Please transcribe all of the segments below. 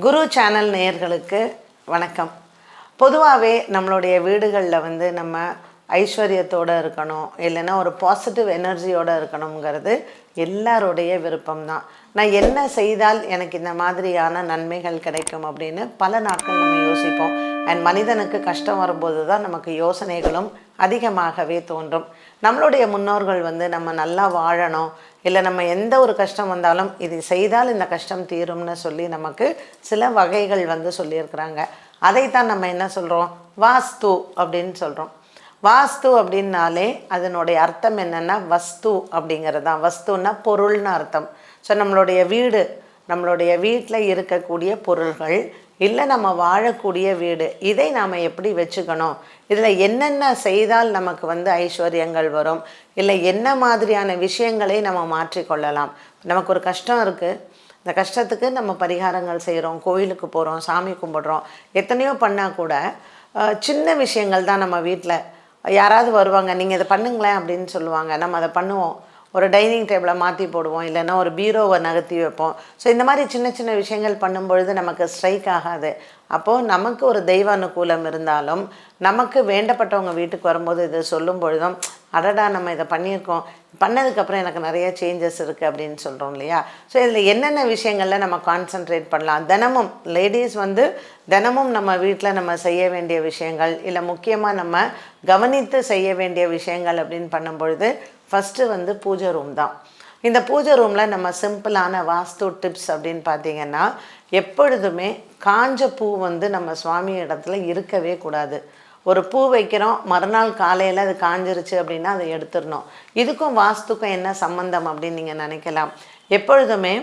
குரு channel நேயர்களுக்கு வணக்கம். பொதுவாகவே நம்மளுடைய வீடுகளில் நம்ம ஐஸ்வர்யத்தோடு இருக்கணும், இல்லைன்னா ஒரு பாசிட்டிவ் எனர்ஜியோடு இருக்கணுங்கிறது எல்லாருடைய விருப்பம்தான். நான் என்ன செய்தால் எனக்கு இந்த மாதிரியான நன்மைகள் கிடைக்கும் அப்படின்னு பல நாட்கள் நம்ம யோசிப்போம். அண்ட் மனிதனுக்கு கஷ்டம் வரும்போது தான் நமக்கு யோசனைகளும் அதிகமாகவே தோன்றும். நம்மளுடைய முன்னோர்கள் நம்ம நல்லா வாழணும், இல்லை நம்ம எந்த ஒரு கஷ்டம் வந்தாலும் இது செய்தால் இந்த கஷ்டம் தீரும்னு சொல்லி நமக்கு சில வகைகள் சொல்லியிருக்கிறாங்க. அதைத்தான் நம்ம என்ன சொல்கிறோம், வாஸ்து அப்படின்னு சொல்கிறோம். வாஸ்து அப்படின்னாலே அதனுடைய அர்த்தம் என்னென்னா வஸ்து அப்படிங்கிறது தான். வஸ்துன்னா பொருள்னு அர்த்தம். ஸோ நம்மளுடைய வீடு, நம்மளுடைய வீட்டில் இருக்கக்கூடிய பொருள்கள், இல்லை நம்ம வாழக்கூடிய வீடு, இதை நாம் எப்படி வச்சுக்கணும், இதில் என்னென்ன செய்தால் நமக்கு ஐஸ்வர்யங்கள் வரும், இல்லை என்ன மாதிரியான விஷயங்களை நம்ம மாற்றிக்கொள்ளலாம். நமக்கு ஒரு கஷ்டம் இருக்குது, இந்த கஷ்டத்துக்கு நம்ம பரிகாரங்கள் செய்கிறோம், கோயிலுக்கு போகிறோம், சாமி கும்பிட்றோம், எத்தனையோ பண்ணால் கூட சின்ன விஷயங்கள் தான். நம்ம வீட்டில் யாராவது வருவாங்க, நீங்கள் இதை பண்ணுங்களேன் அப்படின்னு சொல்லுவாங்க, நம்ம அதை பண்ணுவோம். ஒரு டைனிங் டேபிளை மாற்றி போடுவோம், இல்லைன்னா ஒரு பீரோவை நகர்த்தி வைப்போம். ஸோ இந்த மாதிரி சின்ன சின்ன விஷயங்கள் பண்ணும்பொழுது நமக்கு ஸ்ட்ரைக் ஆகாது. அப்போது நமக்கு ஒரு தெய்வ அனுகூலம் இருந்தாலும், நமக்கு வேண்டப்பட்டவங்க வீட்டுக்கு வரும்போது இது சொல்லும் பொழுதும், அடடா நம்ம இதை பண்ணியிருக்கோம், பண்ணதுக்கப்புறம் எனக்கு நிறைய சேஞ்சஸ் இருக்குது அப்படின்னு சொல்கிறோம் இல்லையா. ஸோ இதில் என்னென்ன விஷயங்களில் நம்ம கான்சன்ட்ரேட் பண்ணலாம். தினமும் லேடிஸ் தினமும் நம்ம வீட்டில் நம்ம செய்ய வேண்டிய விஷயங்கள், இல்லை முக்கியமாக நம்ம கவனித்து செய்ய வேண்டிய விஷயங்கள் அப்படின்னு பண்ணும்பொழுது ஃபஸ்ட்டு பூஜை ரூம் தான். இந்த பூஜை ரூமில் நம்ம சிம்பிளான வாஸ்து டிப்ஸ் அப்படின்னு பார்த்திங்கன்னா, எப்பொழுதுமே காஞ்ச பூ நம்ம சுவாமி இடத்துல இருக்கவே கூடாது. ஒரு பூ வைக்கிறோம், மறுநாள் காலையில் அது காஞ்சிருச்சு அப்படின்னா அதை எடுத்துடணும். இதுக்கும் வாஸ்துக்கும் என்ன சம்பந்தம் அப்படின்னு நீங்கள் நினைக்கலாம். எப்பொழுதுமே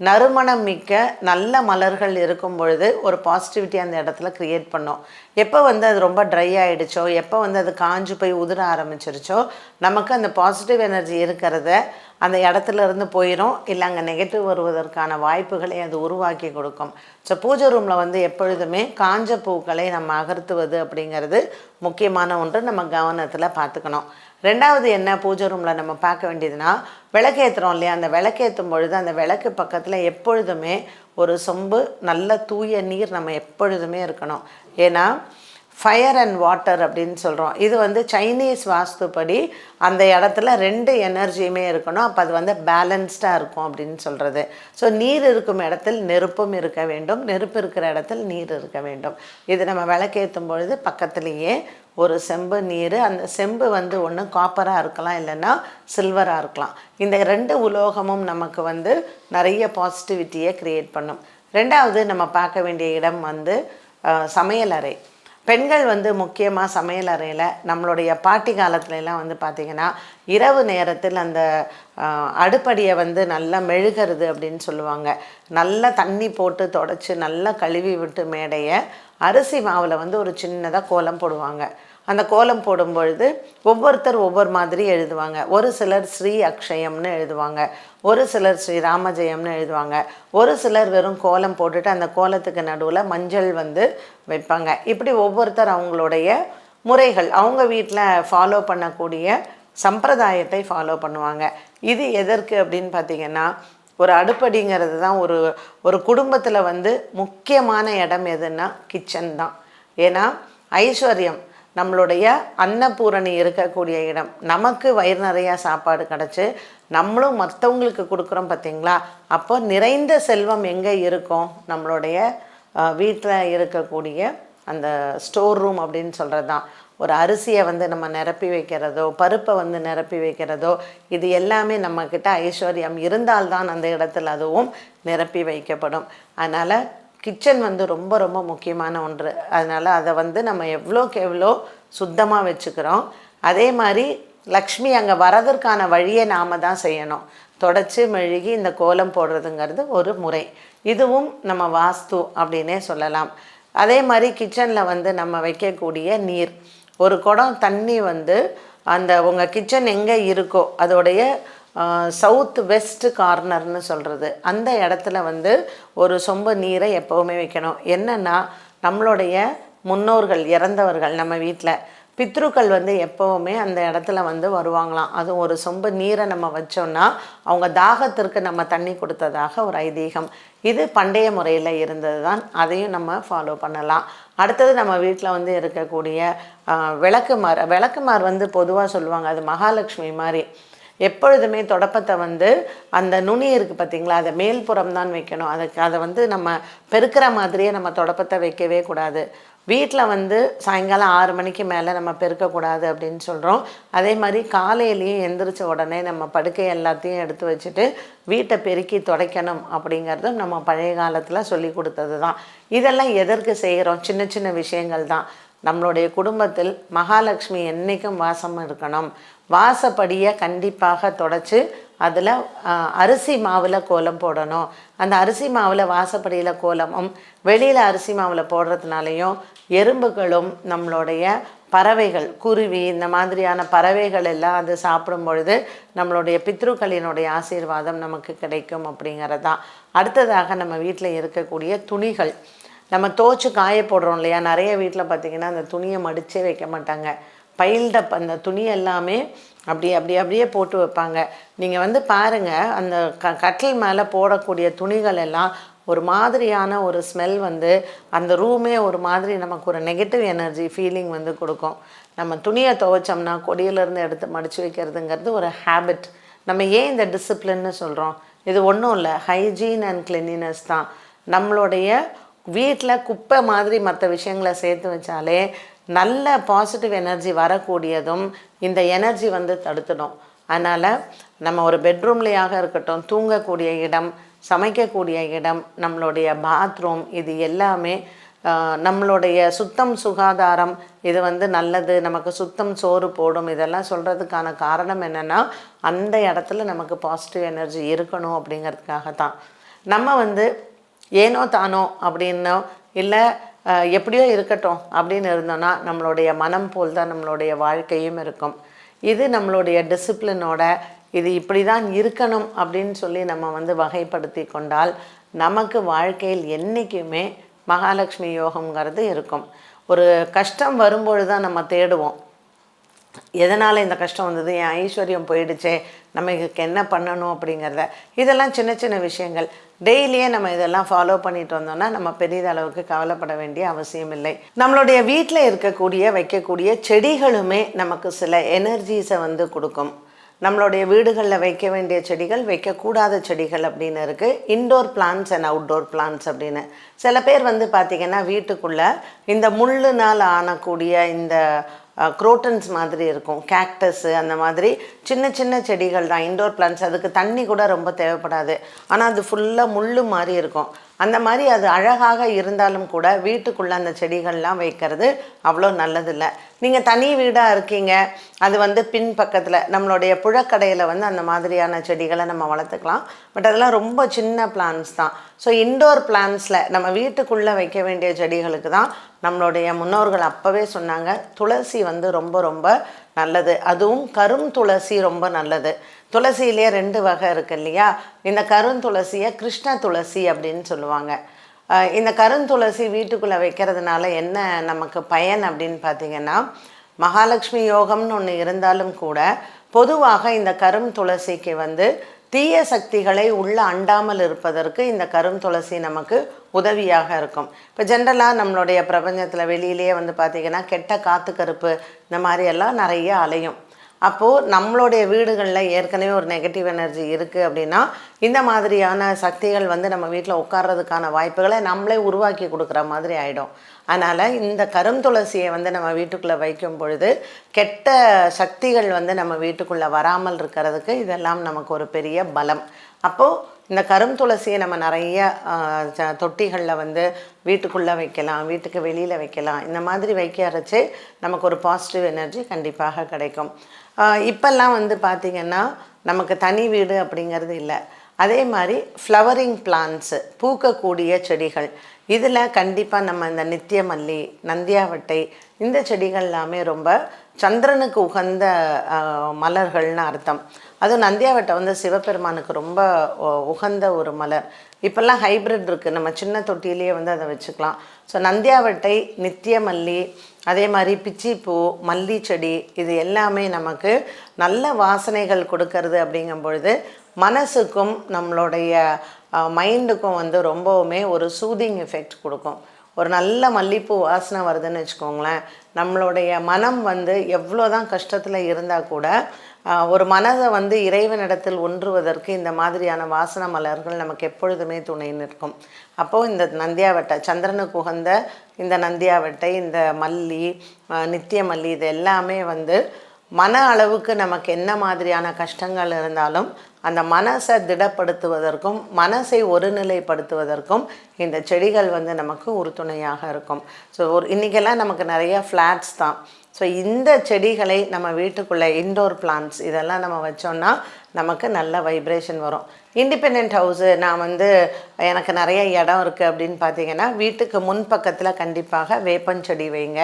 நறுமணம் மிக்க நல்ல மலர்கள் இருக்கும் பொழுது ஒரு பாசிட்டிவிட்டி அந்த இடத்துல க்ரியேட் பண்ணோம். எப்போ அது ரொம்ப ட்ரை ஆகிடுச்சோ, எப்போ அது காஞ்சு போய் உதிர ஆரம்பிச்சிருச்சோ, நமக்கு அந்த பாசிட்டிவ் எனர்ஜி இருக்கிறத அந்த இடத்துல இருந்து போயிடும், இல்லை அங்கே நெகட்டிவ் வருவதற்கான வாய்ப்புகளை அது உருவாக்கி கொடுக்கும். ஸோ பூஜை ரூமில் எப்பொழுதுமே காஞ்ச பூக்களை நம்ம அகர்த்துவது அப்படிங்கிறது முக்கியமான ஒன்று, நம்ம கவனத்தில் பார்த்துக்கணும். ரெண்டாவது என்ன பூஜை ரூமில் நம்ம பார்க்க வேண்டியதுன்னா, விளக்கேற்றுறோம் இல்லையா, அந்த விளக்கேற்றும் பொழுது அந்த விளக்கு பக்கத்தில் எப்பொழுதுமே ஒரு சொம்பு நல்ல தூய நீர் நம்ம எப்பொழுதுமே இருக்கணும். ஏன்னா ஃபயர் அண்ட் வாட்டர் அப்படின்னு சொல்கிறோம். இது சைனீஸ் வாஸ்துப்படி அந்த இடத்துல ரெண்டு எனர்ஜியுமே இருக்கணும். அப்போ அது பேலன்ஸ்டாக இருக்கும் அப்படின்னு சொல்கிறது. ஸோ நீர் இருக்கும் இடத்தில் நெருப்பும் இருக்க வேண்டும், நெருப்பு இருக்கிற இடத்தில் நீர் இருக்க வேண்டும். இது நம்ம விளக்கேற்றும் பொழுது பக்கத்துலேயே ஒரு செம்பு நீர், அந்த செம்பு ஒன்று காப்பராக இருக்கலாம், இல்லைன்னா சில்வராக இருக்கலாம். இந்த ரெண்டு உலோகமும் நமக்கு நிறைய பாசிட்டிவிட்டியை க்ரியேட் பண்ணும். ரெண்டாவது நம்ம பார்க்க வேண்டிய இடம் சமையலறை. பெண்கள் முக்கியமாக சமையல் அறையில், நம்மளுடைய பாட்டி காலத்துலலாம் பார்த்திங்கன்னா இரவு நேரத்தில் அந்த அடுப்படியை நல்லா மெழுகிறது அப்படின்னு சொல்லுவாங்க. நல்லா தண்ணி போட்டு தொடச்சி நல்லா கழுவி விட்டு மேடையை அரிசி மாவில் ஒரு சின்னதாக கோலம் போடுவாங்க. அந்த கோலம் போடும் பொழுது ஒவ்வொருத்தர் ஒவ்வொரு மாதிரி எழுதுவாங்க. ஒரு சிலர் ஸ்ரீ அக்ஷயம்னு எழுதுவாங்க, ஒரு சிலர் ஸ்ரீ ராமஜெயம்னு எழுதுவாங்க, ஒரு சிலர் வெறும் கோலம் போட்டுட்டு அந்த கோலத்துக்கு நடுவில் மஞ்சள் வைப்பாங்க. இப்படி ஒவ்வொருத்தர் அவங்களுடைய முறைகள், அவங்க வீட்டில் ஃபாலோ பண்ணக்கூடிய சம்பிரதாயத்தை ஃபாலோ பண்ணுவாங்க. இது எதற்கு அப்படின்னு பார்த்திங்கன்னா, ஒரு அடுப்படிங்கிறது தான் ஒரு குடும்பத்தில் முக்கியமான இடம் எதுன்னா கிச்சன் தான். ஏன்னா ஐஸ்வர்யம், நம்மளுடைய அன்னபூரணி இருக்கக்கூடிய இடம். நமக்கு வயிறு நிறையா சாப்பாடு கிடச்சி நம்மளும் மற்றவங்களுக்கு கொடுக்குறோம் பார்த்திங்களா. அப்போ நிறைந்த செல்வம் எங்கே இருக்கும், நம்மளுடைய வீட்டில் இருக்கக்கூடிய அந்த ஸ்டோர் ரூம் அப்படின்னு சொல்கிறது தான். ஒரு அரிசியை நம்ம நிரப்பி வைக்கிறதோ, பருப்பை நிரப்பி வைக்கிறதோ, இது எல்லாமே நம்மக்கிட்ட ஐஸ்வர்யம் இருந்தால்தான் அந்த இடத்துல அதுவும் நிரப்பி வைக்கப்படும். அதனால் கிச்சன் ரொம்ப ரொம்ப முக்கியமான ஒன்று. அதனால் அதை நம்ம எவ்வளோக்கு எவ்வளோ சுத்தமாக வச்சுக்கிறோம். அதே மாதிரி லக்ஷ்மி அங்கே வரதற்கான வழியை நாம் தான் செய்யணும். தொடச்சி மெழுகி இந்த கோலம் போடுறதுங்கிறது ஒரு முறை. இதுவும் நம்ம வாஸ்து அப்படின்னே சொல்லலாம். அதே மாதிரி கிச்சனில் நம்ம வைக்கக்கூடிய நீர், ஒரு குடம் தண்ணி அந்த உங்கள் கிச்சன் எங்கே இருக்கோ அதோடைய சவுத் வெஸ்ட் கார்னர்னு சொல்கிறது, அந்த இடத்துல ஒரு சொம்பு நீரை எப்போவுமே வைக்கணும். என்னென்னா நம்மளுடைய முன்னோர்கள் இறந்தவர்கள் நம்ம வீட்டில் பித்ருக்கள் வந்து எப்போவுமே அந்த இடத்துல வந்து வருவாங்களாம். அதுவும் ஒரு சொம்பு நீரை நம்ம வச்சோம்னா அவங்க தாகத்திற்கு நம்ம தண்ணி கொடுத்ததாக ஒரு ஐதீகம். இது பண்டைய முறையில் இருந்தது தான். அதையும் நம்ம ஃபாலோ பண்ணலாம். அடுத்தது நம்ம வீட்டில் வந்து இருக்கக்கூடிய விளக்குமார் வந்து பொதுவாக சொல்லுவாங்க அது மகாலட்சுமி மாதிரி. எப்பொழுதுமே தொடப்பத்தை வந்து அந்த நுனி இருக்குது பார்த்திங்களா, அதை மேல்புறம் தான் வைக்கணும். அதை வந்து நம்ம பெருக்கிற மாதிரியே நம்ம தொடப்பத்தை வைக்கவே கூடாது. வீட்டில் வந்து சாயங்காலம் 6 மணிக்கு மேலே நம்ம பெருக்கக்கூடாது அப்படின்னு சொல்கிறோம். அதே மாதிரி காலையிலையும் எந்திரிச்ச உடனே நம்ம படுக்கை எல்லாத்தையும் எடுத்து வச்சுட்டு வீட்டை பெருக்கி துடைக்கணும் அப்படிங்கிறதும் நம்ம பழைய காலத்தில் சொல்லி கொடுத்தது தான். இதெல்லாம் எதற்கு செய்கிறோம்? சின்ன சின்ன விஷயங்கள் தான். நம்மளுடைய குடும்பத்தில் மகாலட்சுமி என்றைக்கும் வாசம் இருக்கணும். வாசப்படியை கண்டிப்பாக தொடச்சி அதில் அரிசி மாவில் கோலம் போடணும். அந்த அரிசி மாவில் வாசப்படியில் கோலமும் வெளியில் அரிசி மாவில் போடுறதுனாலையும் எறும்புகளும் நம்மளுடைய பறவைகள், குருவி, இந்த மாதிரியான பறவைகள் எல்லாம் அது சாப்பிடும் பொழுது நம்மளுடைய பித்ருக்களினுடைய ஆசீர்வாதம் நமக்கு கிடைக்கும் அப்படிங்கிறது தான். அடுத்ததாக நம்ம வீட்டில் இருக்கக்கூடிய துணிகள் நம்ம துவைச்சி காய போடுறோம் இல்லையா, நிறைய வீட்டில் பார்த்திங்கன்னா அந்த துணியை மடித்தே வைக்க மாட்டாங்க. பைல்டப் அந்த துணி எல்லாமே அப்படியே போட்டு வைப்பாங்க. நீங்கள் வந்து பாருங்கள், அந்த கட்டில் மேலே போடக்கூடிய துணிகள் எல்லாம் ஒரு மாதிரியான ஒரு ஸ்மெல் வந்து அந்த ரூமே ஒரு மாதிரி நமக்கு ஒரு நெகட்டிவ் எனர்ஜி ஃபீலிங் வந்து கொடுக்கும். நம்ம துணியை துவைச்சோம்னா கொடியிலேருந்து எடுத்து மடித்து வைக்கிறதுங்கிறது ஒரு ஹேபிட். நம்ம ஏன் இந்த டிசிப்ளின்னு சொல்கிறோம்? இது ஒன்றும் இல்லை, ஹைஜீன் அண்ட் கிளீனினஸ் தான். நம்மளுடைய வீட்டில் குப்பை மாதிரி மற்ற விஷயங்களை சேர்த்து வச்சாலே நல்ல பாசிட்டிவ் எனர்ஜி வரக்கூடியதும் இந்த எனர்ஜி வந்து தடுத்துடும். அதனால் நம்ம ஒரு பெட்ரூம்லேயாக இருக்கட்டும், தூங்கக்கூடிய இடம், சமைக்கக்கூடிய இடம், நம்மளுடைய பாத்ரூம், இது எல்லாமே நம்மளுடைய சுத்தம் சுகாதாரம் இது வந்து நல்லது, நமக்கு சுத்தம் சோறு போடும். இதெல்லாம் சொல்கிறதுக்கான காரணம் என்னென்னா அந்த இடத்துல நமக்கு பாசிட்டிவ் எனர்ஜி இருக்கணும் அப்படிங்கிறதுக்காக தான். நம்ம வந்து ஏனோ தானோ அப்படின்னோ இல்லை எப்படியோ இருக்கட்டும் அப்படின்னு இருந்தோன்னா நம்மளுடைய மனம் போல் தான் நம்மளுடைய வாழ்க்கையும் இருக்கும். இது நம்மளுடைய டிசிப்ளினோட இது இப்படி தான் இருக்கணும் அப்படின்னு சொல்லி நம்ம வந்து வகைப்படுத்தி கொண்டால் நமக்கு வாழ்க்கையில் என்றைக்குமே மகாலட்சுமி யோகம்ங்கிறது இருக்கும். ஒரு கஷ்டம் வரும்பொழுது தான் நம்ம தேடுவோம், எதனால் இந்த கஷ்டம் வந்தது, என் ஐஸ்வர்யம் போயிடுச்சே, நம்ம இதுக்கு என்ன பண்ணணும் அப்படிங்கிறத. இதெல்லாம் சின்ன சின்ன விஷயங்கள். டெய்லியே நம்ம இதெல்லாம் ஃபாலோ பண்ணிட்டு வந்தோம்னா நம்ம பெரிதளவுக்கு கவலைப்பட வேண்டிய அவசியம் இல்லை. நம்மளுடைய வீட்டில் வைக்கக்கூடிய செடிகளுமே நமக்கு சில எனர்ஜிஸை வந்து கொடுக்கும். நம்மளுடைய வீடுகளில் வைக்க வேண்டிய செடிகள், வைக்கக்கூடாத செடிகள் அப்படின்னு இருக்குது. Indoor plants and outdoor plants அப்படின்னு. சில பேர் வந்து பார்த்திங்கன்னா வீட்டுக்குள்ளே இந்த முள்ளுனால் ஆனக்கூடிய இந்த குரோட்டன்ஸ் மாதிரி இருக்கும், கேக்டஸ்ஸு, அந்த மாதிரி சின்ன சின்ன செடிகள் தான் இன்டோர் பிளான்ட்ஸ். அதுக்கு தண்ணி கூட ரொம்ப தேவைப்படாது, ஆனால் அது ஃபுல்லாக முள் மாதிரி இருக்கும். அந்த மாதிரி அது அழகாக இருந்தாலும் கூட வீட்டுக்குள்ளே அந்த செடிகள்லாம் வைக்கிறது அவ்வளோ நல்லதில்லை. நீங்கள் தனி வீடாக இருக்கீங்க, அது வந்து பின்பக்கத்தில் நம்மளுடைய புழக்கடையில் வந்து அந்த மாதிரியான செடிகளை நம்ம வளர்த்துக்கலாம். பட் அதெல்லாம் ரொம்ப சின்ன பிளான்ஸ் தான். ஸோ இன்டோர் பிளான்ஸில் நம்ம வீட்டுக்குள்ளே வைக்க வேண்டிய செடிகளுக்கு தான் நம்மளுடைய முன்னோர்கள் அப்போவே சொன்னாங்க துளசி வந்து ரொம்ப ரொம்ப நல்லது. அதுவும் கரும் துளசி ரொம்ப நல்லது. துளசியிலே 2 வகை இருக்குது இல்லையா? இந்த கருந்துளசியை கிருஷ்ண துளசி அப்படின்னு சொல்லுவாங்க. இந்த கருந்துளசி வீட்டுக்குள்ளே வைக்கிறதுனால என்ன நமக்கு பயன் அப்படின்னு பார்த்திங்கன்னா, மகாலட்சுமி யோகம்னு ஒன்று இருந்தாலும் கூட பொதுவாக இந்த கரும் துளசிக்கு வந்து தீய சக்திகளை உள்ள அண்டாமல் இருப்பதற்கு இந்த கரும் துளசி நமக்கு உதவியாக இருக்கும். இப்போ ஜென்ரலாக நம்மளுடைய பிரபஞ்சத்தில் வெளியிலேயே வந்து பார்த்திங்கன்னா கெட்ட காற்று கருப்பு இந்த மாதிரியெல்லாம் நிறைய அலையும். அப்போது நம்மளுடைய வீடுகளில் ஏற்கனவே ஒரு நெகட்டிவ் எனர்ஜி இருக்குது அப்படின்னா இந்த மாதிரியான சக்திகள் வந்து நம்ம வீட்டில் உட்கார்றதுக்கான வாய்ப்புகளை நம்மளே உருவாக்கி கொடுக்குற மாதிரி ஆகிடும். அதனால் இந்த கருந்துளசியை வந்து நம்ம வீட்டுக்குள்ளே வைக்கும் பொழுது கெட்ட சக்திகள் வந்து நம்ம வீட்டுக்குள்ளே வராமல் இருக்கிறதுக்கு இதெல்லாம் நமக்கு ஒரு பெரிய பலம். அப்போது இந்த கருந்துளசியை நம்ம நிறைய தொட்டிகளில் வந்து வீட்டுக்குள்ளே வைக்கலாம், வீட்டுக்கு வெளியில் வைக்கலாம். இந்த மாதிரி வைக்கிறச்சே நமக்கு ஒரு பாசிட்டிவ் எனர்ஜி கண்டிப்பாக கிடைக்கும். இப்போல்லாம் வந்து பார்த்திங்கன்னா நமக்கு தனி வீடு அப்படிங்கிறது இல்லை. அதே மாதிரி ஃப்ளவரிங் பிளான்ட்ஸு, பூக்கக்கூடிய செடிகள், இதில் கண்டிப்பாக நம்ம இந்த நித்திய மல்லி, நந்தியாவட்டை, இந்த செடிகள் எல்லாமே ரொம்ப சந்திரனுக்கு உகந்த மலர்கள்னு அர்த்தம். அதுவும் நந்தியாவட்டை வந்து சிவபெருமானுக்கு ரொம்ப உகந்த ஒரு மலர். இப்போல்லாம் ஹைப்ரிட் இருக்குது, நம்ம சின்ன தொட்டியிலேயே வந்து அதை வச்சுக்கலாம். ஸோ நந்தியாவட்டை, நித்திய மல்லி, அதே மாதிரி பிச்சிப்பூ, மல்லி செடி, இது எல்லாமே நமக்கு நல்ல வாசனைகள் கொடுக்கறது. அப்படிங்கும் பொழுது மனசுக்கும் நம்மளுடைய மைண்டுக்கும் வந்து ரொம்பவுமே ஒரு சூதிங் எஃபெக்ட் கொடுக்கும். ஒரு நல்ல மல்லிப்பூ வாசனை வருதுன்னு வச்சுக்கோங்களேன், நம்மளுடைய மனம் வந்து எவ்வளோ தான் கஷ்டத்தில் இருந்தால் கூட ஒரு மனதை வந்து இறைவனிடத்தில் ஒன்றுவதற்கு இந்த மாதிரியான வாசனை மலர்கள் நமக்கு எப்பொழுதுமே துணை நிற்கும். அப்போது இந்த நந்தியாவட்டை, சந்திரனுக்கு உகந்த இந்த நந்தியாவட்டை, இந்த மல்லி, நித்திய மல்லி, இது எல்லாமே வந்து மன அளவுக்கு நமக்கு என்ன மாதிரியான கஷ்டங்கள் இருந்தாலும் அந்த மனசை திடப்படுத்துவதற்கும் மனசை ஒருநிலைப்படுத்துவதற்கும் இந்த செடிகள் வந்து நமக்கு உறுதுணையாக இருக்கும். ஸோ இன்றைக்கெல்லாம் நமக்கு நிறைய ஃப்ளாட்ஸ் தான். ஸோ இந்த செடிகளை நம்ம வீட்டுக்குள்ளே இன்டோர் பிளான்ட்ஸ் இதெல்லாம் நம்ம வச்சோன்னா நமக்கு நல்ல வைப்ரேஷன் வரும். இண்டிபெண்ட் ஹவுஸு, நான் வந்து எனக்கு நிறைய இடம் இருக்குது அப்படின்னு பார்த்தீங்கன்னா, வீட்டுக்கு முன்பக்கத்தில் கண்டிப்பாக வேப்பஞ்செடி வைங்க.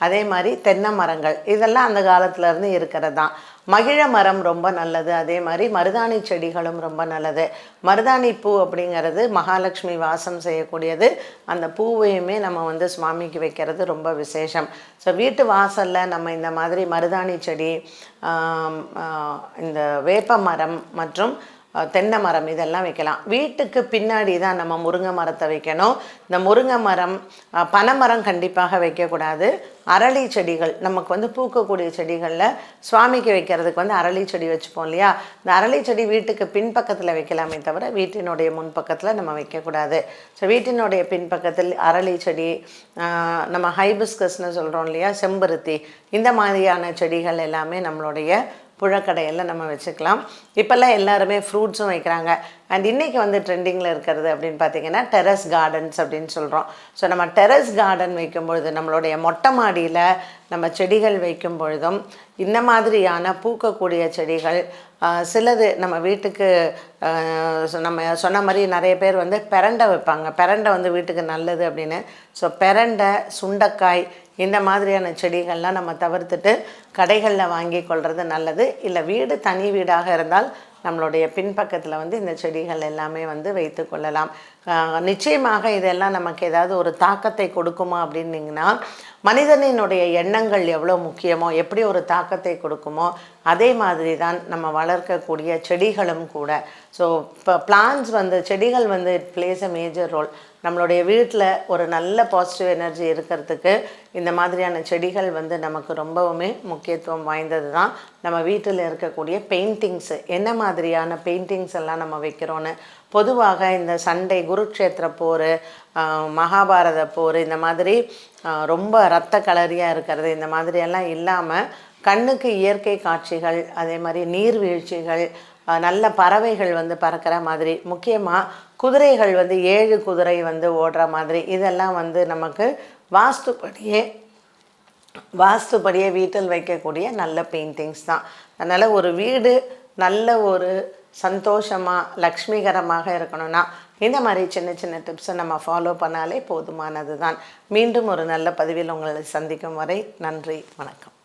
அதே மாதிரி தென்னை மரங்கள், இதெல்லாம் அந்த காலத்துலேருந்து இருக்கிறது தான். மகிழ மரம் ரொம்ப நல்லது. அதே மாதிரி மருதாணி செடிகளும் ரொம்ப நல்லது. மருதாணி பூ அப்படிங்கிறது மகாலட்சுமி வாசம் செய்யக்கூடியது. அந்த பூவையுமே நம்ம வந்து சுவாமிக்கு வைக்கிறது ரொம்ப விசேஷம். ஸோ வீட்டு வாசலில் நம்ம இந்த மாதிரி மருதாணி செடி, இந்த வேப்ப மரம் மற்றும் தென்னை மரம் இதெல்லாம் வைக்கலாம். வீட்டுக்கு பின்னாடி தான் நம்ம முருங்கை மரத்தை வைக்கணும். இந்த முருங்கை மரம், பனைமரம் கண்டிப்பாக வைக்கக்கூடாது. அரளி செடிகள், நமக்கு வந்து பூக்கக்கூடிய செடிகளில் சுவாமிக்கு வைக்கிறதுக்கு வந்து அரளி செடி வச்சுப்போம் இல்லையா, இந்த அரளி செடி வீட்டுக்கு பின்பக்கத்தில் வைக்கலாமே தவிர வீட்டினுடைய முன்பக்கத்தில் நம்ம வைக்கக்கூடாது. ஸோ வீட்டினுடைய பின்பக்கத்தில் அரளி செடி, நம்ம ஹைபிஸ்கஸ்ன்னு சொல்கிறோம் இல்லையா, செம்பருத்தி, இந்த மாதிரியான செடிகள் எல்லாமே நம்மளுடைய புழக்கடையில் நம்ம வச்சுக்கலாம். இப்போல்லாம் எல்லாருமே ஃப்ரூட்ஸும் வைக்கிறாங்க. அண்ட் இன்றைக்கி வந்து ட்ரெண்டிங்கில் இருக்கிறது அப்படின்னு பார்த்திங்கன்னா டெரஸ் கார்டன்ஸ் அப்படின்னு சொல்கிறோம். ஸோ நம்ம டெரஸ் கார்டன் வைக்கும்பொழுது, நம்மளுடைய மொட்டை மாடியில் நம்ம செடிகள் வைக்கும் பொழுதும் இந்த மாதிரியான பூக்கக்கூடிய செடிகள், சிலது நம்ம வீட்டுக்கு நம்ம சொன்ன மாதிரி நிறைய பேர் வந்து பெரண்டை வைப்பாங்க. பெரண்டை வந்து வீட்டுக்கு நல்லது அப்படின்னு. ஸோ பெரண்டை, சுண்டைக்காய், இந்த மாதிரியான செடிகள்லாம் நம்ம தவிர்த்துட்டு கடைகளில் வாங்கி கொள்வது நல்லது. இல்லை வீடு தனி வீடாக இருந்தால் நம்மளுடைய பின்பக்கத்தில் வந்து இந்த செடிகள் எல்லாமே வந்து வைத்து கொள்ளலாம். நிச்சயமாக இதெல்லாம் நமக்கு ஏதாவது ஒரு தாக்கத்தை கொடுக்குமா அப்படின்னிங்கன்னா, மனிதனினுடைய எண்ணங்கள் எவ்வளோ முக்கியமோ, எப்படி ஒரு தாக்கத்தை கொடுக்குமோ அதே மாதிரி தான் நம்ம வளர்க்கக்கூடிய செடிகளும் கூட. ஸோ இப்போ பிளான்ஸ் வந்து, செடிகள் வந்து it plays a major role. நம்மளுடைய வீட்டில் ஒரு நல்ல பாசிட்டிவ் எனர்ஜி இருக்கிறதுக்கு இந்த மாதிரியான செடிகள் வந்து நமக்கு ரொம்பவுமே முக்கியத்துவம் வாய்ந்தது தான். நம்ம வீட்டில் இருக்கக்கூடிய பெயிண்டிங்ஸு, என்ன மாதிரியான பெயிண்டிங்ஸ் எல்லாம் நம்ம வைக்கிறோன்னு, பொதுவாக இந்த சண்டை, குருக்ஷேத்திர போர், மகாபாரத போர், இந்த மாதிரி ரொம்ப இரத்த கலரியாக இருக்கிறது, இந்த மாதிரியெல்லாம் இல்லாமல் கண்ணுக்கு இயற்கை காட்சிகள், அதே மாதிரி நீர்வீழ்ச்சிகள், நல்ல பறவைகள் வந்து பறக்கிற மாதிரி, முக்கியமாக குதிரைகள் வந்து 7 குதிரை வந்து ஓடுற மாதிரி, இதெல்லாம் வந்து நமக்கு வாஸ்துப்படியே வீட்டில் வைக்கக்கூடிய நல்ல பெயிண்டிங்ஸ் தான். அதனால் ஒரு வீடு நல்ல ஒரு சந்தோஷமாக லக்ஷ்மிகரமாக இருக்கணும்னா இந்த மாதிரி சின்ன சின்ன டிப்ஸை நம்ம ஃபாலோ பண்ணாலே போதுமானது தான். மீண்டும் ஒரு நல்ல பதிவில் உங்களை சந்திக்கும் வரை நன்றி, வணக்கம்.